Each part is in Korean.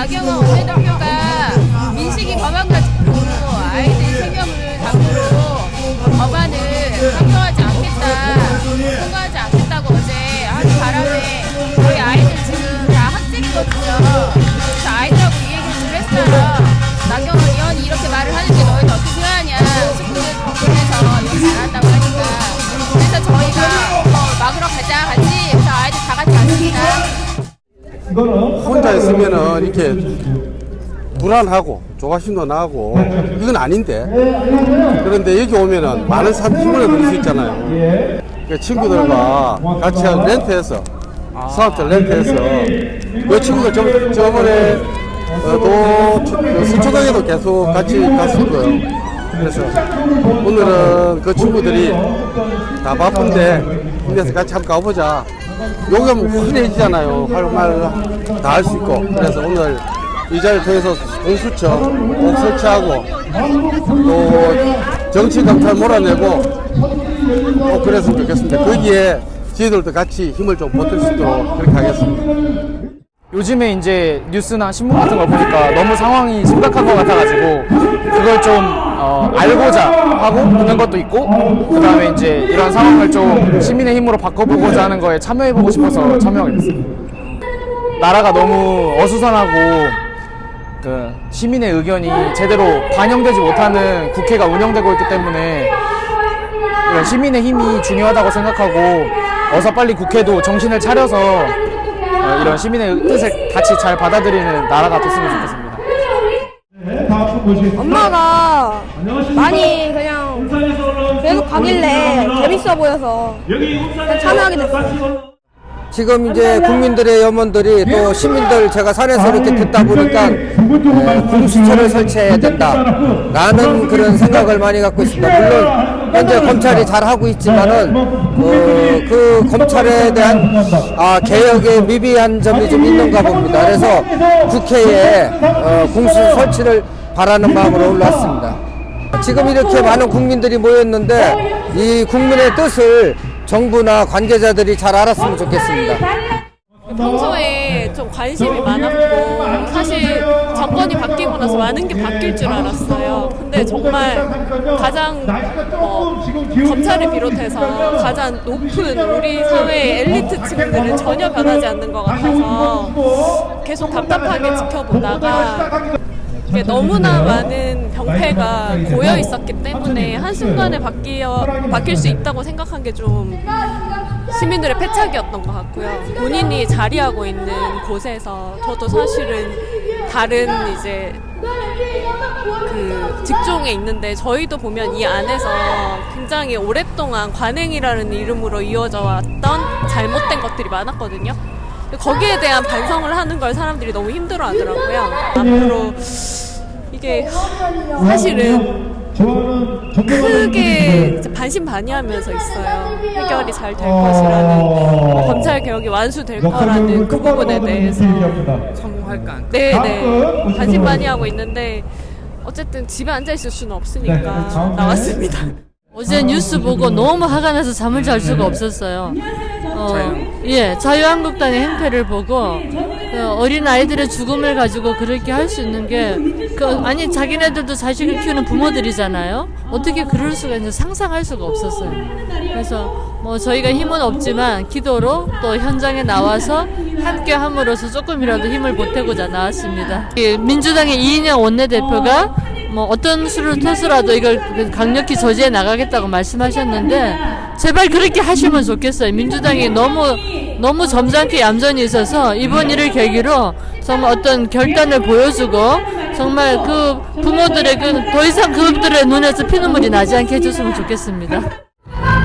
나경원 원내대표가 민식이 법안까지 보고 아이들 생명을 담보로 법안을 상정하지 않겠다, 통과하지 않겠다고 어제 하는 바람에 저희 아이들 지금 다 학생이거든요. 그래서 아이들하고 이 얘기를 했어요. 나경원 의원이 이렇게 말을 하는데 너희는 어떻게 생각하냐. 친구들 보면서 이렇게 말한다고 하니까. 그래서 저희가 막으러 가자 같이. 그래서 아이들 다 같이 왔습니다. 혼자 있으면은 이렇게 불안하고 조바심도 나고 이건 아닌데, 그런데 여기 오면은 많은 사람들이 힘을 얻을 수 있잖아요. 그러니까 친구들과 같이 렌트해서 수학자 렌트해서 그 친구들 저번에 또 수초동에도 계속 같이 갔었고요. 그래서 오늘은 그 친구들이 다 바쁜데 힘내서 같이 한번 가보자. 여기 하면 흔해지잖아요. 할 말 다 할 수 있고. 그래서 오늘 이 자리를 통해서 공수처 꼭 설치하고 또 정치 감찰 몰아내고 꼭 그랬으면 좋겠습니다. 거기에 저희들도 같이 힘을 좀 보탤 수 있도록 그렇게 하겠습니다. 요즘에 이제 뉴스나 신문 같은 걸 보니까 너무 상황이 심각한 것 같아가지고 그걸 좀 알고자 하고 보는 것도 있고, 그 다음에 이제 이런 상황을 좀 시민의 힘으로 바꿔보고자 하는 거에 참여해보고 싶어서 참여하게 됐습니다. 나라가 너무 어수선하고 그 시민의 의견이 제대로 반영되지 못하는 국회가 운영되고 있기 때문에 이런 시민의 힘이 중요하다고 생각하고 어서 빨리 국회도 정신을 차려서 이런 시민의 뜻을 같이 잘 받아들이는 나라가 됐으면 좋겠습니다. 엄마가 많이 그냥 계속 가길래 재밌어 보여서 그냥 참여하게 됐어요. 지금 이제 국민들의 염원들이 또 시민들 제가 산에서 이렇게 듣다 보니까 공수처를 설치해야 된다라는 그런 생각을 많이 갖고 있습니다. 물론 현재 검찰이 잘 하고 있지만은 그 검찰에 대한 개혁에 미비한 점이 좀 있는가 봅니다. 그래서 국회에 공수처 설치를 바라는 마음으로 올라왔습니다. 지금 이렇게 많은 국민들이 모였는데 이 국민의 뜻을 정부나 관계자들이 잘 알았으면 좋겠습니다. 평소에 좀 관심이 많았고 사실 정권이 바뀌고 나서 많은 게 바뀔 줄 알았어요. 근데 정말 가장 검찰을 비롯해서 가장 높은 우리 사회의 엘리트 층들은 전혀 변하지 않는 것 같아서 계속 답답하게 지켜보다가 이게 너무나 많은 병폐가 고여 있었기 때문에 한순간에 바뀔 수 있다고 생각한 게 좀 시민들의 패착이었던 것 같고요. 본인이 자리하고 있는 곳에서 저도 사실은 다른 이제 그 직종에 있는데 저희도 보면 이 안에서 굉장히 오랫동안 관행이라는 이름으로 이어져 왔던 잘못된 것들이 많았거든요. 거기에 대한 반성을 하는 걸 사람들이 너무 힘들어 하더라고요. 앞으로 이게 사실은 크게 반신반의하면서 있어요. 해결이 잘 될 것이라는, 검찰 개혁이 완수될 거라는 그 부분에 대해서 성공할까? 네네 반신반의하고 있는데 어쨌든 집에 앉아 있을 수는 없으니까 나왔습니다. 어제 뉴스 보고 너무 화가 나서 잠을 잘 수가 없었어요. 예, 자유한국당의 행태를 보고 어린 아이들의 죽음을 가지고 그렇게 할 수 있는 게 아니 자기네들도 자식을 키우는 부모들이잖아요. 어떻게 그럴 수가 있는지 상상할 수가 없었어요. 그래서 뭐 저희가 힘은 없지만 기도로 또 현장에 나와서 함께 함으로써 조금이라도 힘을 보태고자 나왔습니다. 민주당의 이인영 원내대표가 뭐 어떤 수를 터서라도 이걸 강력히 저지해 나가겠다고 말씀하셨는데 제발 그렇게 하시면 좋겠어요. 민주당이 너무 점잖게 얌전히 있어서 이번 일을 계기로 정말 어떤 결단을 보여주고 정말 그 부모들의 더 이상 그들의 눈에서 피눈물이 나지 않게 해줬으면 좋겠습니다.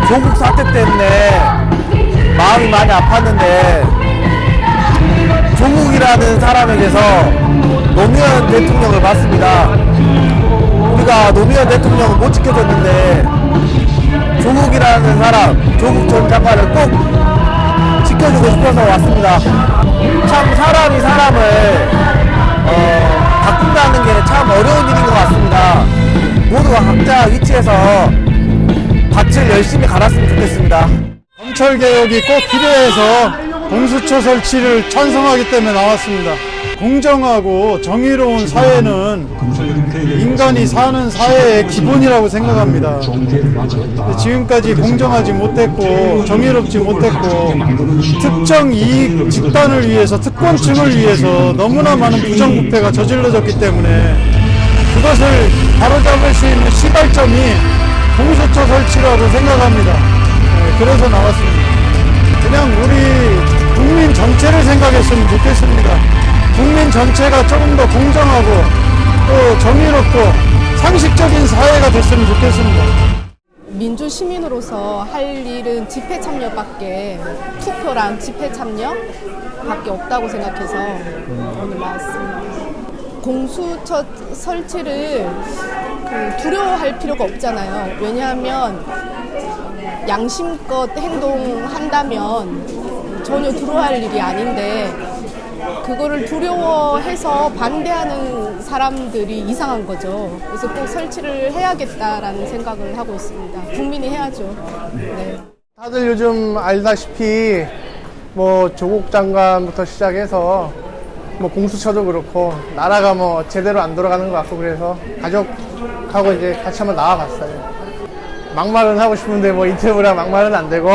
조국 사태 때문에 마음이 많이 아팠는데 조국이라는 사람에게서 노무현 대통령을 봤습니다. 우리가 노무현 대통령을 못 지켜줬는데 조국이라는 사람, 조국 전 장관을 꼭 지켜주고 싶어서 왔습니다. 참 사람이 사람을 바꾼다는 게 참 어려운 일인 것 같습니다. 모두가 각자 위치에서 밭을 열심히 갈았으면 좋겠습니다. 검찰개혁이 꼭 필요해서 공수처 설치를 찬성하기 때문에 나왔습니다. 공정하고 정의로운 사회는 인간이 사는 사회의 기본이라고 생각합니다. 지금까지 공정하지 못했고 정의롭지 못했고 특정 이익 집단을 위해서 특권층을 위해서 너무나 많은 부정부패가 저질러졌기 때문에 그것을 바로잡을 수 있는 시발점이 공수처 설치라고 생각합니다. 그래서 나왔습니다. 그냥 우리 국민 전체를 생각했으면 좋겠습니다. 국민 전체가 조금 더 공정하고 또 정의롭고 상식적인 사회가 됐으면 좋겠습니다. 민주 시민으로서 할 일은 집회 참여밖에, 투표랑 집회 참여밖에 없다고 생각해서 오늘 나왔습니다. 공수처 설치를 두려워할 필요가 없잖아요. 왜냐하면 양심껏 행동한다면 전혀 두려워할 일이 아닌데 그거를 두려워해서 반대하는 사람들이 이상한 거죠. 그래서 꼭 설치를 해야겠다라는 생각을 하고 있습니다. 국민이 해야죠. 네. 다들 요즘 알다시피 뭐 조국 장관부터 시작해서 뭐 공수처도 그렇고 나라가 뭐 제대로 안 돌아가는 것 같고 그래서 가족하고 이제 같이 한번 나와봤어요. 막말은 하고 싶은데 뭐 이틀보다 막말은 안 되고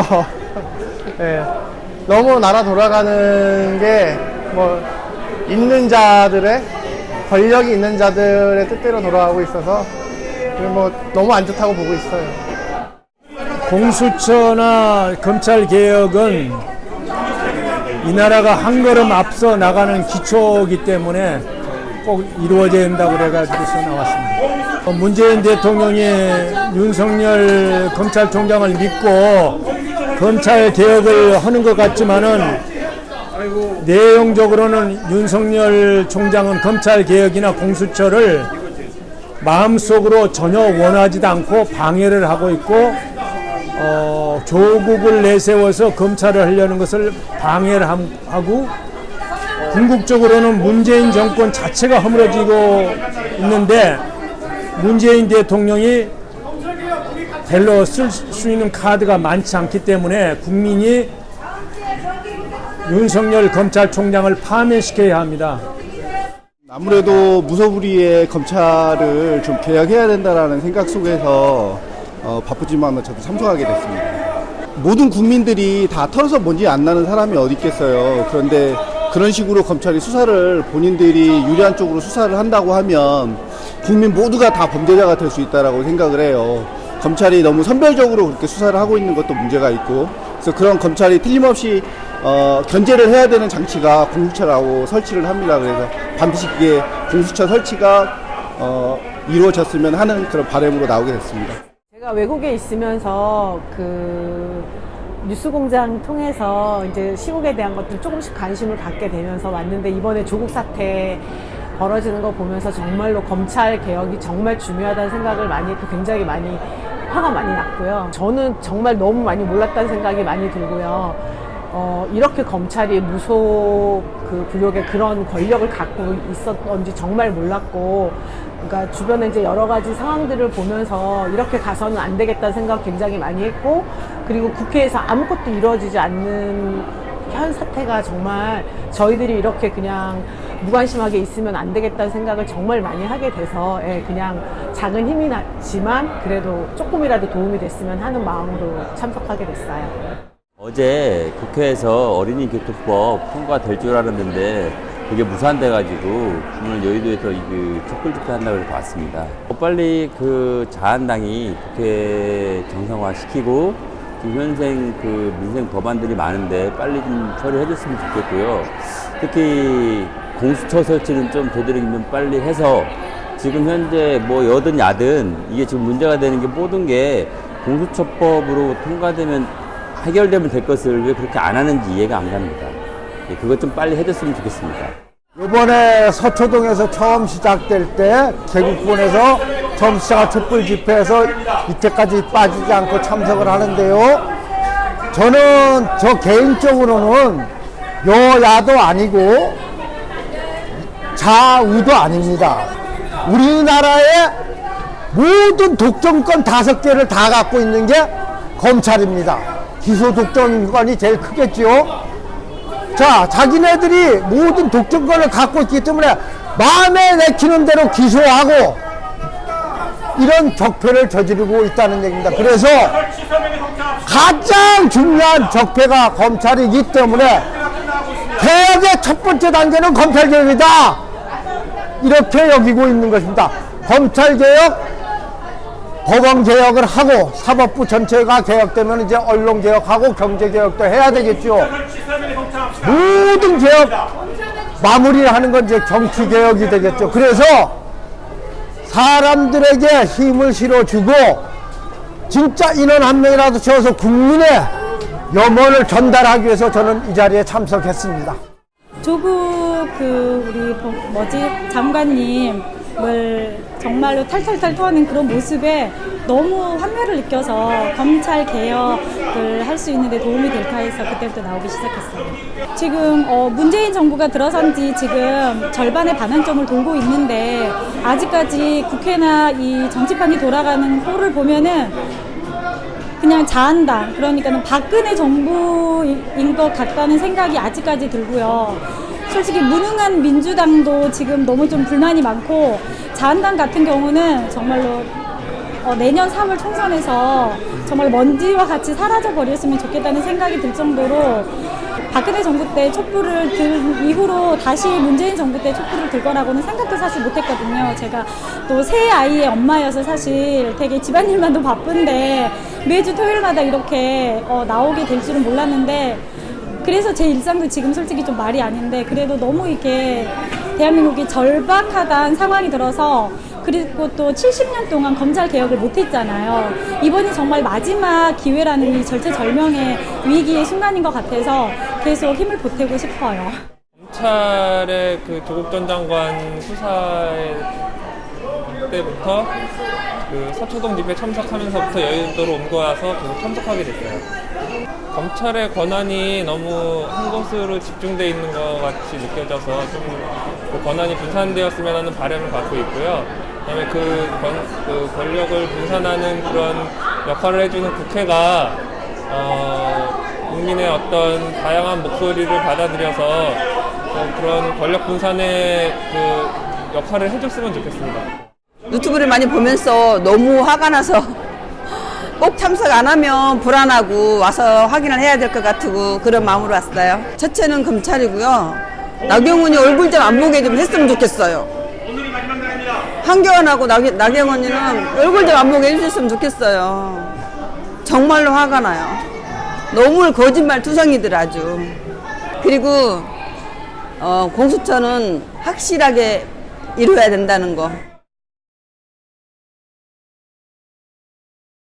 네. 너무 나라 돌아가는 게 뭐 있는 자들의 권력이 있는 자들의 뜻대로 돌아가고 있어서 뭐 너무 안 좋다고 보고 있어요. 공수처나 검찰 개혁은 이 나라가 한 걸음 앞서 나가는 기초이기 때문에 꼭 이루어져야 된다고 그래가지고서 나왔습니다. 문재인 대통령이 윤석열 검찰총장을 믿고 검찰 개혁을 하는 것 같지만은 내용적으로는 윤석열 총장은 검찰 개혁이나 공수처를 마음속으로 전혀 원하지도 않고 방해를 하고 있고 조국을 내세워서 검찰을 하려는 것을 방해를 하고 궁극적으로는 문재인 정권 자체가 허물어지고 있는데 문재인 대통령이 별로 쓸 수 있는 카드가 많지 않기 때문에 국민이 윤석열 검찰총장을 파면시켜야 합니다. 아무래도 무소불위의 검찰을 좀 개혁해야 된다라는 생각 속에서 바쁘지만 저도 참석하게 됐습니다. 모든 국민들이 다 털어서 뭔지 안 나는 사람이 어디 있겠어요. 그런데 그런 식으로 검찰이 수사를 본인들이 유리한 쪽으로 수사를 한다고 하면 국민 모두가 다 범죄자가 될 수 있다라고 생각을 해요. 검찰이 너무 선별적으로 그렇게 수사를 하고 있는 것도 문제가 있고 그래서 그런 검찰이 틀림없이 견제를 해야 되는 장치가 공수처라고 설치를 합니다. 그래서 반드시 그게 공수처 설치가 이루어졌으면 하는 그런 바람으로 나오게 됐습니다. 제가 외국에 있으면서 그 뉴스공장 통해서 이제 시국에 대한 것들 조금씩 관심을 갖게 되면서 왔는데 이번에 조국 사태 벌어지는 거 보면서 정말로 검찰 개혁이 정말 중요하다는 생각을 많이 했고 굉장히 많이 화가 많이 났고요. 저는 정말 너무 많이 몰랐다는 생각이 많이 들고요. 이렇게 검찰이 무소 부역의 그런 권력을 갖고 있었던지 정말 몰랐고, 그러니까 주변에 이제 여러 가지 상황들을 보면서 이렇게 가서는 안 되겠다는 생각 굉장히 많이 했고, 그리고 국회에서 아무것도 이루어지지 않는 현 사태가 정말 저희들이 이렇게 그냥 무관심하게 있으면 안 되겠다는 생각을 정말 많이 하게 돼서 그냥 작은 힘이 나지만 그래도 조금이라도 도움이 됐으면 하는 마음으로 참석하게 됐어요. 어제 국회에서 어린이교통법 통과될 줄 알았는데 그게 무산돼가지고 오늘 여의도에서 그 촛불 집회 한다고 해서 왔습니다. 빨리 그 자한당이 국회 정상화시키고 지금 현생 그 민생 법안들이 많은데 빨리 좀 처리해줬으면 좋겠고요. 특히 공수처 설치는 좀 되도록이면 빨리 해서 지금 현재 뭐 여든 야든 이게 지금 문제가 되는 게 모든 게 공수처법으로 통과되면 해결되면 될 것을 왜 그렇게 안 하는지 이해가 안 갑니다. 그것 좀 빨리 해줬으면 좋겠습니다. 이번에 서초동에서 처음 시작될 때 개국본에서 처음 시작한 촛불 집회에서 이때까지 빠지지 않고 참석을 하는데요. 저는 저 개인적으로는 여야도 아니고 좌우도 아닙니다. 우리나라의 모든 독점권 5개를 다 갖고 있는 게 검찰입니다. 기소 독점권이 제일 크겠지요. 자, 자기네들이 모든 독점권을 갖고 있기 때문에 마음에 내키는 대로 기소하고 이런 적폐를 저지르고 있다는 얘기입니다. 그래서 가장 중요한 적폐가 검찰이기 때문에 개혁의 첫 번째 단계는 검찰개혁이다, 이렇게 여기고 있는 것입니다. 검찰개혁, 법원개혁을 하고 사법부 전체가 개혁되면 이제 언론개혁하고 경제개혁도 해야 되겠죠. 모든 개혁 마무리하는 건 이제 정치개혁이 되겠죠. 그래서 사람들에게 힘을 실어주고 진짜 인원 한 명이라도 채워서 국민의 염원을 전달하기 위해서 저는 이 자리에 참석했습니다. 조국 우리 장관님을 정말로 탈탈탈 토하는 그런 모습에 너무 환멸을 느껴서 검찰 개혁을 할 수 있는 데 도움이 될까 해서 그때부터 나오기 시작했어요. 지금 문재인 정부가 들어선 지 지금 절반의 반환점을 돌고 있는데 아직까지 국회나 이 정치판이 돌아가는 꼴을 보면은 그냥 자한당, 그러니까는 박근혜 정부인 것 같다는 생각이 아직까지 들고요. 솔직히 무능한 민주당도 지금 너무 좀 불만이 많고, 자한당 같은 경우는 정말로 내년 3월 총선에서 정말 먼지와 같이 사라져 버렸으면 좋겠다는 생각이 들 정도로 박근혜 정부 때 촛불을 든 이후로 다시 문재인 정부 때 촛불을 들 거라고는 생각도 사실 못했거든요. 제가 또 세 아이의 엄마여서 사실 되게 집안일만도 바쁜데 매주 토요일마다 이렇게 나오게 될 줄은 몰랐는데, 그래서 제 일상도 지금 솔직히 좀 말이 아닌데 그래도 너무 이렇게 대한민국이 절박하다는 상황이 들어서, 그리고 또 70년 동안 검찰 개혁을 못했잖아요. 이번이 정말 마지막 기회라는 이 절체절명의 위기의 순간인 것 같아서 계속 힘을 보태고 싶어요. 검찰의 그 조국 전 장관 수사에 때부터 그 서초동 집회 참석하면서부터 여의도로 옮겨 와서 계속 참석하게 됐어요. 검찰의 권한이 너무 한 곳으로 집중되어 있는 것 같이 느껴져서 좀 그 권한이 분산되었으면 하는 바람을 갖고 있고요. 그다음에 그 권력을 분산하는 그런 역할을 해주는 국회가 국민의 어떤 다양한 목소리를 받아들여서 그런 권력 분산의 그 역할을 해줬으면 좋겠습니다. 유튜브를 많이 보면서 너무 화가 나서 꼭 참석 안 하면 불안하고 와서 확인을 해야 될 것 같고 그런 마음으로 왔어요. 첫째는 검찰이고요. 나경원이 얼굴 좀 안 보게 좀 했으면 좋겠어요. 한교안하고 나경원이는 얼굴 좀 안 보게 해주셨으면 좋겠어요. 정말로 화가 나요. 너무 거짓말 투성이들 아주. 그리고 공수처는 확실하게 이루어야 된다는 거.